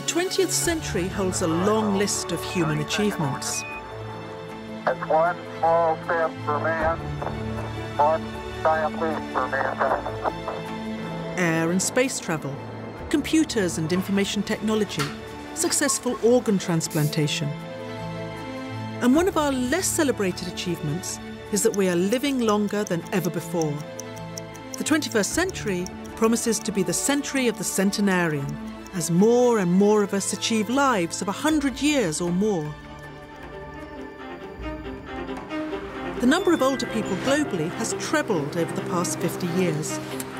20th century holds a long list of human achievements. It's one small step for man, one giant leap for mankind. Air and space travel, computers and information technology, successful organ transplantation. And one of our less celebrated achievements is that we are living longer than ever before. The 21st century promises to be the century of the centenarian, as more and more of us achieve lives of 100 years or more. The number of older people globally has trebled over the past 50 years,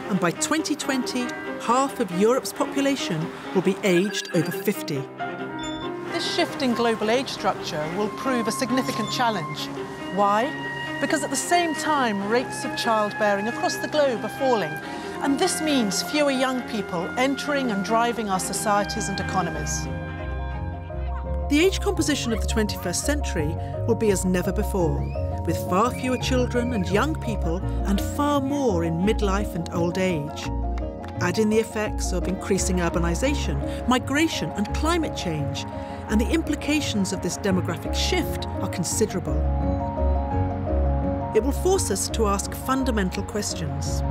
and by 2020, half of Europe's population will be aged over 50. This shift in global age structure will prove a significant challenge. Why? Because at the same time, rates of childbearing across the globe are falling, and this means fewer young people entering and driving our societies and economies. The age composition of the 21st century will be as never before, with far fewer children and young people and far more in midlife and old age. Add in the effects of increasing urbanisation, migration and climate change, and the implications of this demographic shift are considerable. It will force us to ask fundamental questions.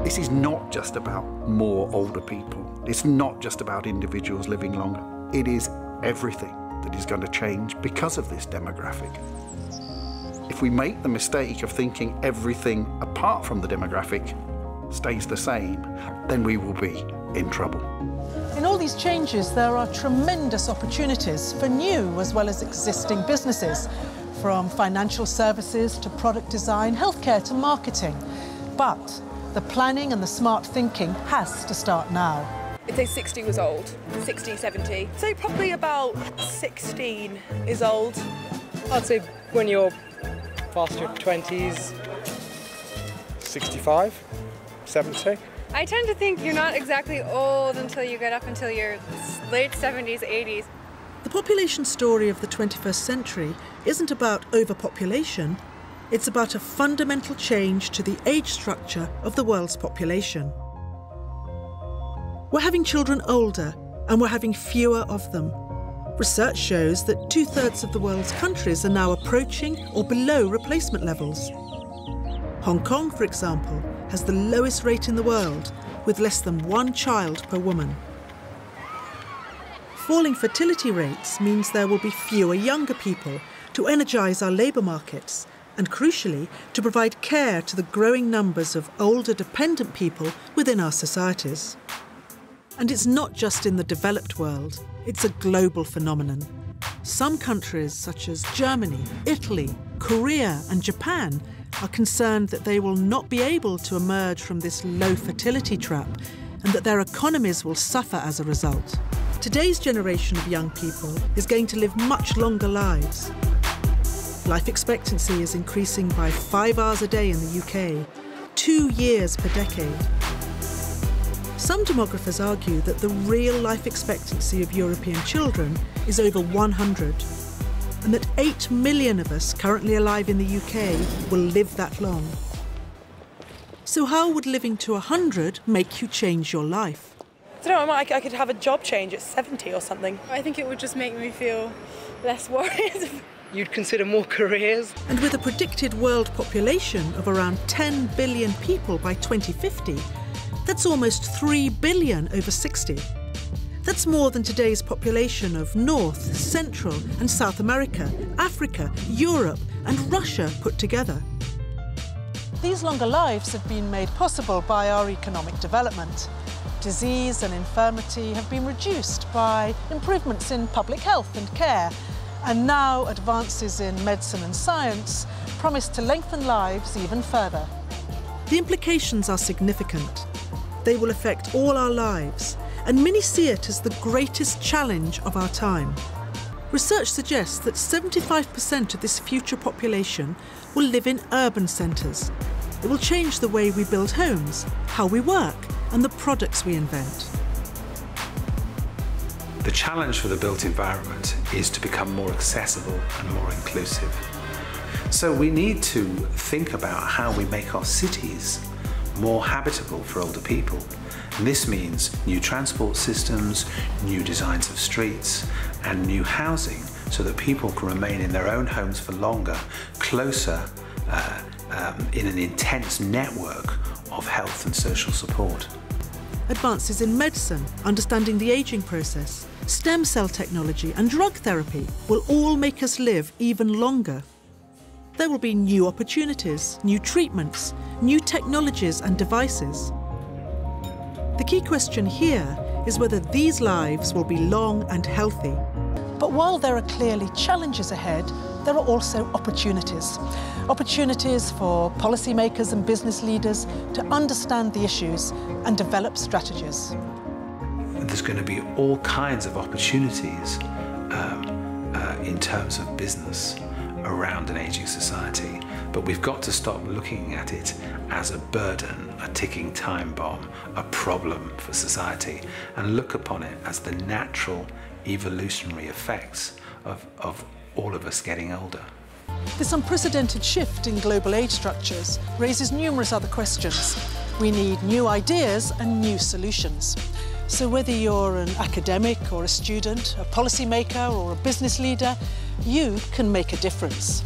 This is not just about more older people. It's not just about individuals living longer. It is everything that is going to change because of this demographic. If we make the mistake of thinking everything apart from the demographic stays the same, then we will be in trouble. In all these changes, there are tremendous opportunities for new as well as existing businesses, from financial services to product design, healthcare to marketing. But the planning and the smart thinking has to start now. I'd say 60 was old, 60, 70. So probably about 16 is old. I'd say when you're past your 20s, 65, 70. I tend to think you're not exactly old until you get up until your late 70s, 80s. The population story of the 21st century isn't about overpopulation, it's about a fundamental change to the age structure of the world's population. We're having children older, and we're having fewer of them. Research shows that 2/3 of the world's countries are now approaching or below replacement levels. Hong Kong, for example, has the lowest rate in the world, with less than 1 child per woman. Falling fertility rates means there will be fewer younger people to energise our labour markets and, crucially, to provide care to the growing numbers of older dependent people within our societies. And it's not just in the developed world, it's a global phenomenon. Some countries, such as Germany, Italy, Korea and Japan, are concerned that they will not be able to emerge from this low fertility trap and that their economies will suffer as a result. Today's generation of young people is going to live much longer lives. Life expectancy is increasing by 5 hours a day in the UK, 2 years per decade. Some demographers argue that the real life expectancy of European children is over 100, and that 8 million of us currently alive in the UK will live that long. So how would living to 100 make you change your life? I don't know, I could have a job change at 70 or something. I think it would just make me feel less worried. You'd consider more careers. And with a predicted world population of around 10 billion people by 2050, that's almost 3 billion over 60. That's more than today's population of North, Central and South America, Africa, Europe and Russia put together. These longer lives have been made possible by our economic development. Disease and infirmity have been reduced by improvements in public health and care, and now advances in medicine and science promise to lengthen lives even further. The implications are significant. They will affect all our lives, and many see it as the greatest challenge of our time. Research suggests that 75% of this future population will live in urban centres. It will change the way we build homes, how we work, and the products we invent. The challenge for the built environment is to become more accessible and more inclusive. So we need to think about how we make our cities more habitable for older people And this means new transport systems, new designs of streets, and new housing so that people can remain in their own homes for longer, closer, in an intense network of health and social support. Advances in medicine, understanding the ageing process, stem cell technology and drug therapy will all make us live even longer. There will be new opportunities, new treatments, new technologies and devices. The key question here is whether these lives will be long and healthy. But while there are clearly challenges ahead, there are also opportunities. Opportunities for policymakers and business leaders to understand the issues and develop strategies. There's going to be all kinds of opportunities in terms of business around an ageing society, but we've got to stop looking at it as a burden, a ticking time bomb, a problem for society, and look upon it as the natural evolutionary effects of all of us getting older. This unprecedented shift in global age structures raises numerous other questions. We need new ideas and new solutions. So whether you're an academic or a student, a policymaker or a business leader, you can make a difference.